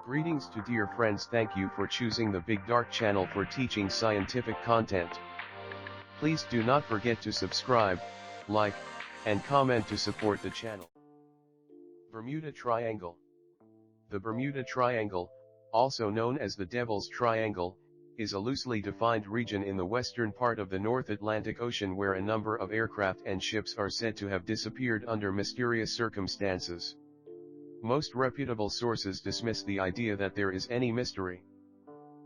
Greetings to dear friends, thank you for choosing the BigDark channel for teaching scientific content. Please do not forget to subscribe, like, and comment to support the channel. Bermuda Triangle. The Bermuda Triangle, also known as the Devil's Triangle, is a loosely defined region in the western part of the North Atlantic Ocean where a number of aircraft and ships are said to have disappeared under mysterious circumstances. Most reputable sources dismiss the idea that there is any mystery.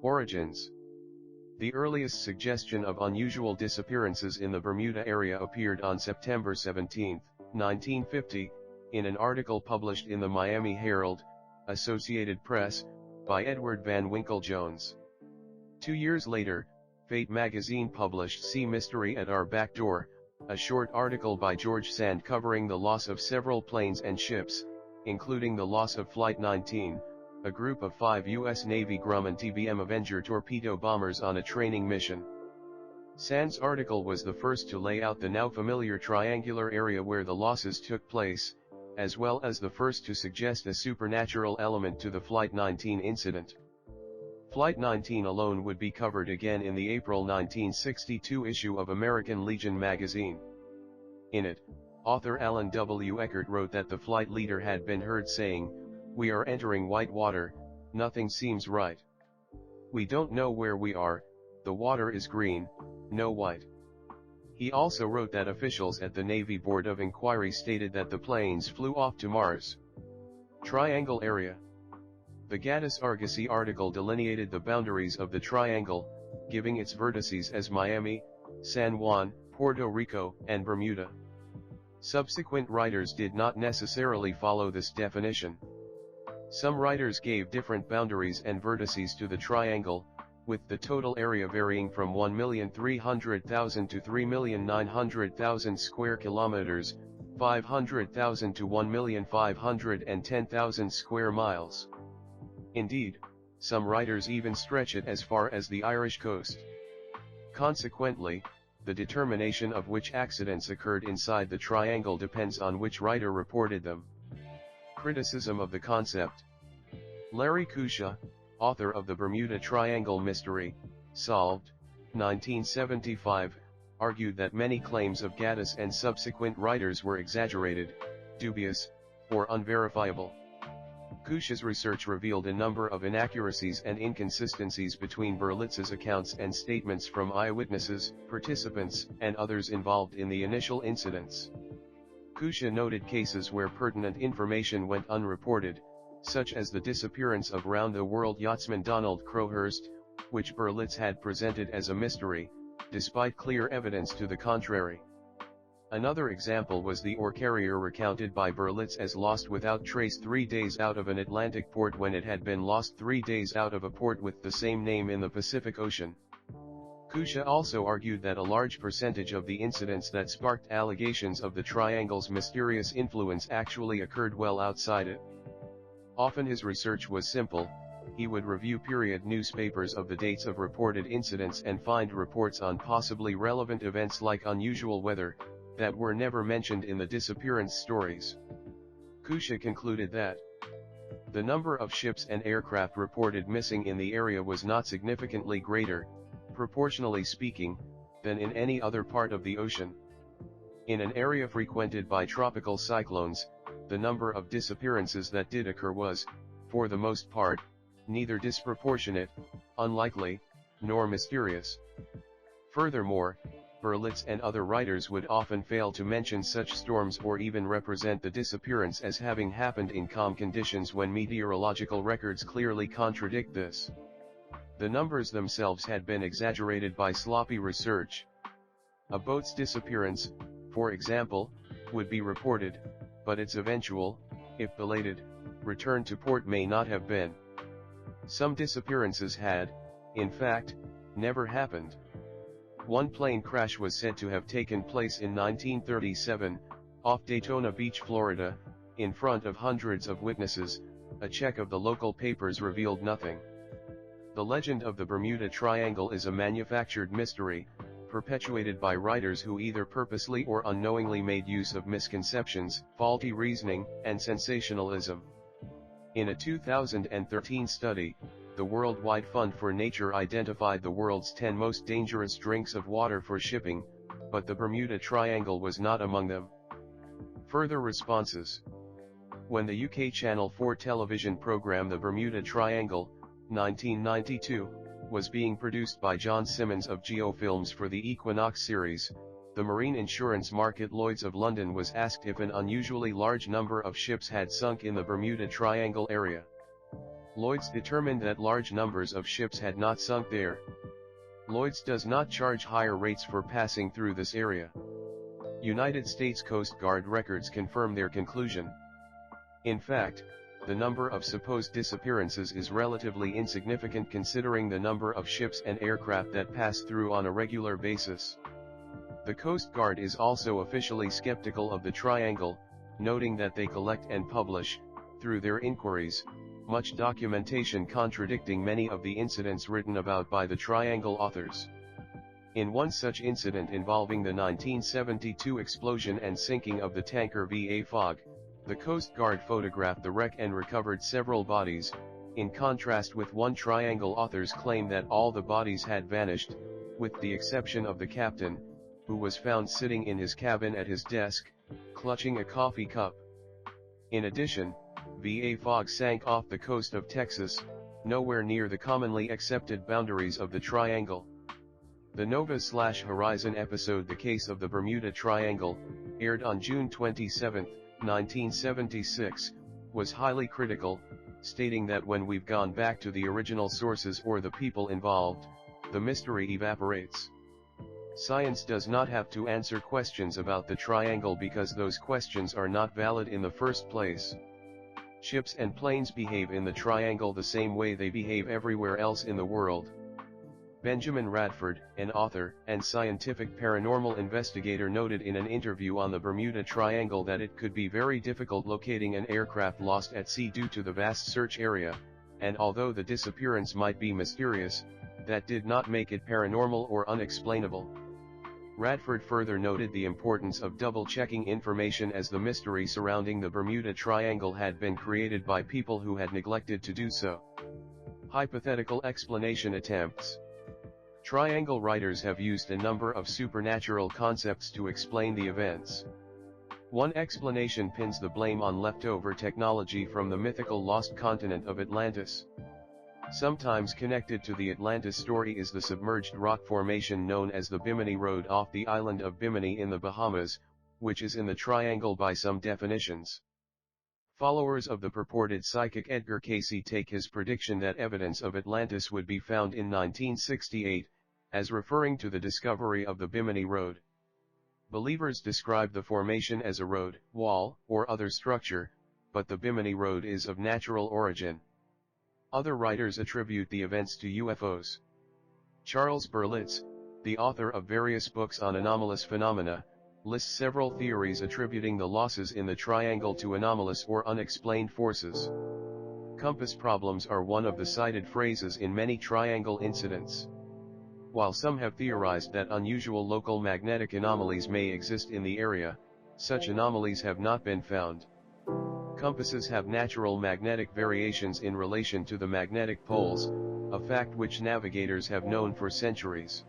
Origins. The earliest suggestion of unusual disappearances in the Bermuda area appeared on September 17, 1950, in an article published in the Miami Herald, Associated Press, by Edward Van Winkle Jones. 2 years later, Fate magazine published "Sea Mystery at Our Back Door," a short article by George Sand covering the loss of several planes and ships, including the loss of Flight 19, a group of 5 U.S. Navy Grumman TBM Avenger torpedo bombers on a training mission. Sand's article was the first to lay out the now familiar triangular area where the losses took place, as well as the first to suggest a supernatural element to the Flight 19 incident. Flight 19 alone would be covered again in the April 1962 issue of American Legion magazine. In it, author Allan W. Eckert wrote that the flight leader had been heard saying, "We are entering white water, nothing seems right. We don't know where we are, the water is green, no white." He also wrote that officials at the Navy Board of Inquiry stated that the planes flew off to Mars. Triangle area. The Gaddis Argosy article delineated the boundaries of the triangle, giving its vertices as Miami, San Juan, Puerto Rico, and Bermuda. Subsequent writers did not necessarily follow this definition. Some writers gave different boundaries and vertices to the triangle, with the total area varying from 1,300,000 to 3,900,000 square kilometers, 500,000 to 1,510,000 square miles. Indeed, some writers even stretch it as far as the Irish coast. Consequently, the determination of which accidents occurred inside the triangle depends on which writer reported them. Criticism of the concept. Larry Kusha, author of the Bermuda Triangle Mystery, Solved, 1975, argued that many claims of Gaddis and subsequent writers were exaggerated, dubious, or unverifiable. Kusha's research revealed a number of inaccuracies and inconsistencies between Berlitz's accounts and statements from eyewitnesses, participants, and others involved in the initial incidents. Kusha noted cases where pertinent information went unreported, such as the disappearance of round-the-world yachtsman Donald Crowhurst, which Berlitz had presented as a mystery, despite clear evidence to the contrary. Another example was the ore carrier recounted by Berlitz as lost without trace 3 days out of an Atlantic port when it had been lost 3 days out of a port with the same name in the Pacific Ocean. Kusha also argued that a large percentage of the incidents that sparked allegations of the triangle's mysterious influence actually occurred well outside it. Often his research was simple. He would review period newspapers of the dates of reported incidents and find reports on possibly relevant events like unusual weather, that were never mentioned in the disappearance stories. Kusha concluded that the number of ships and aircraft reported missing in the area was not significantly greater, proportionally speaking, than in any other part of the ocean. In an area frequented by tropical cyclones, the number of disappearances that did occur was, for the most part, neither disproportionate, unlikely, nor mysterious. Furthermore, Berlitz and other writers would often fail to mention such storms or even represent the disappearance as having happened in calm conditions when meteorological records clearly contradict this. The numbers themselves had been exaggerated by sloppy research. A boat's disappearance, for example, would be reported, but its eventual, if belated, return to port may not have been. Some disappearances had, in fact, never happened. One plane crash was said to have taken place in 1937, off Daytona Beach, Florida, in front of hundreds of witnesses. A check of the local papers revealed nothing. The legend of the Bermuda Triangle is a manufactured mystery, perpetuated by writers who either purposely or unknowingly made use of misconceptions, faulty reasoning, and sensationalism. In a 2013 study, the Worldwide Fund for Nature identified the world's 10 most dangerous drinks of water for shipping, but the Bermuda Triangle was not among them. Further responses. When the UK Channel 4 television programme The Bermuda Triangle, 1992, was being produced by John Simmons of Geofilms for the Equinox series, the marine insurance market Lloyd's of London was asked if an unusually large number of ships had sunk in the Bermuda Triangle area. Lloyd's determined that large numbers of ships had not sunk there. Lloyd's does not charge higher rates for passing through this area. United States Coast Guard records confirm their conclusion. In fact, the number of supposed disappearances is relatively insignificant considering the number of ships and aircraft that pass through on a regular basis. The Coast Guard is also officially skeptical of the triangle, noting that they collect and publish, through their inquiries, much documentation contradicting many of the incidents written about by the triangle authors. In one such incident involving the 1972 explosion and sinking of the tanker VA Fog, the Coast Guard photographed the wreck and recovered several bodies, in contrast with one triangle author's claim that all the bodies had vanished, with the exception of the captain, who was found sitting in his cabin at his desk, clutching a coffee cup. In addition, VA Fog sank off the coast of Texas, nowhere near the commonly accepted boundaries of the triangle. The Nova/Horizon episode The Case of the Bermuda Triangle, aired on June 27, 1976, was highly critical, stating that when we've gone back to the original sources or the people involved, the mystery evaporates. Science does not have to answer questions about the triangle because those questions are not valid in the first place. Ships and planes behave in the triangle the same way they behave everywhere else in the world. Benjamin Radford, an author and scientific paranormal investigator, noted in an interview on the Bermuda Triangle that it could be very difficult locating an aircraft lost at sea due to the vast search area, and although the disappearance might be mysterious, that did not make it paranormal or unexplainable. Radford further noted the importance of double-checking information as the mystery surrounding the Bermuda Triangle had been created by people who had neglected to do so. Hypothetical explanation attempts. Triangle writers have used a number of supernatural concepts to explain the events. One explanation pins the blame on leftover technology from the mythical lost continent of Atlantis. Sometimes connected to the Atlantis story is the submerged rock formation known as the Bimini Road off the island of Bimini in the Bahamas, which is in the triangle by some definitions. Followers of the purported psychic Edgar Cayce take his prediction that evidence of Atlantis would be found in 1968, as referring to the discovery of the Bimini Road. Believers describe the formation as a road, wall, or other structure, but the Bimini Road is of natural origin. Other writers attribute the events to UFOs. Charles Berlitz, the author of various books on anomalous phenomena, lists several theories attributing the losses in the triangle to anomalous or unexplained forces. Compass problems are one of the cited phrases in many triangle incidents. While some have theorized that unusual local magnetic anomalies may exist in the area, such anomalies have not been found. Compasses have natural magnetic variations in relation to the magnetic poles, a fact which navigators have known for centuries.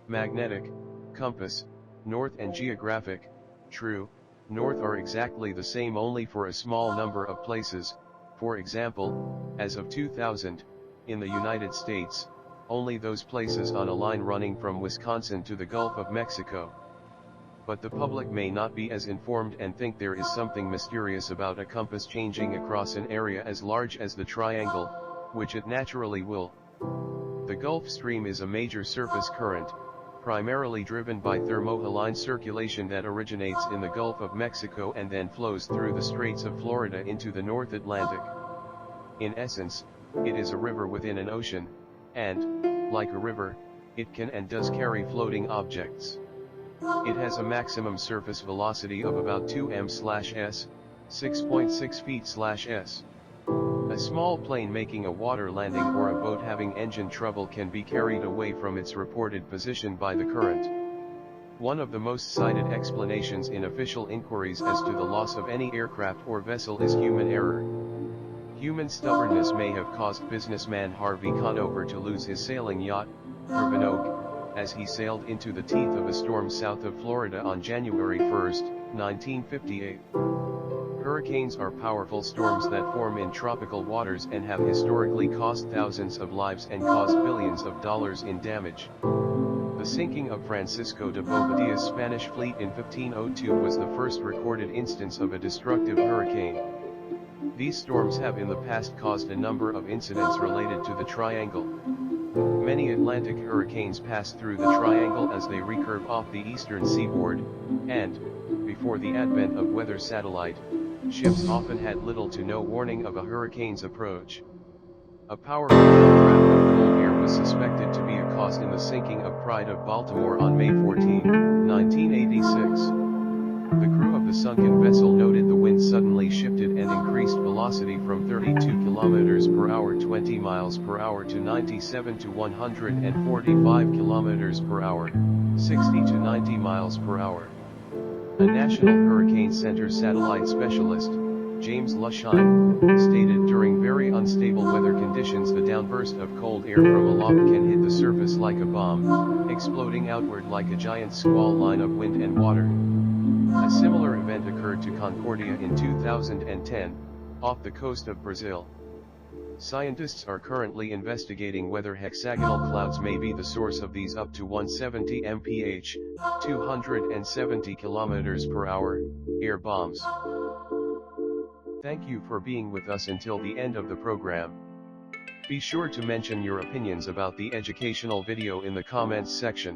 Magnetic, compass, north and geographic, true, north are exactly the same only for a small number of places. For example, as of 2000, in the United States, only those places on a line running from Wisconsin to the Gulf of Mexico. But the public may not be as informed and think there is something mysterious about a compass changing across an area as large as the triangle, which it naturally will. The Gulf Stream is a major surface current, primarily driven by thermohaline circulation that originates in the Gulf of Mexico and then flows through the Straits of Florida into the North Atlantic. In essence, it is a river within an ocean, and, like a river, it can and does carry floating objects. It has a maximum surface velocity of about 2 m/s, 6.6 feet/s. A small plane making a water landing or a boat having engine trouble can be carried away from its reported position by the current. One of the most cited explanations in official inquiries as to the loss of any aircraft or vessel is human error. Human stubbornness may have caused businessman Harvey Conover to lose his sailing yacht, Oak, as he sailed into the teeth of a storm south of Florida on January 1, 1958. Hurricanes are powerful storms that form in tropical waters and have historically cost thousands of lives and caused billions of dollars in damage. The sinking of Francisco de Bobadilla's Spanish fleet in 1502 was the first recorded instance of a destructive hurricane. These storms have in the past caused a number of incidents related to the triangle. Many Atlantic hurricanes pass through the triangle as they recurve off the eastern seaboard, and, before the advent of weather satellite, ships often had little to no warning of a hurricane's approach. A powerful downdraft of cold air was suspected to be a cause in the sinking of Pride of Baltimore on May 14, 1986. The crew of the sunken vessel noted the wind suddenly shifted and increased velocity from 32 km per hour 20 miles per hour to 97 to 145 km per hour, 60 to 90 miles per hour. A National Hurricane Center satellite specialist, James Lushine, stated during very unstable weather conditions the downburst of cold air from aloft can hit the surface like a bomb, exploding outward like a giant squall line of wind and water. A similar event occurred to Concordia in 2010, off the coast of Brazil. Scientists are currently investigating whether hexagonal clouds may be the source of these up to 170 mph, 270 km per hour, air bombs. Thank you for being with us until the end of the program. Be sure to mention your opinions about the educational video in the comments section.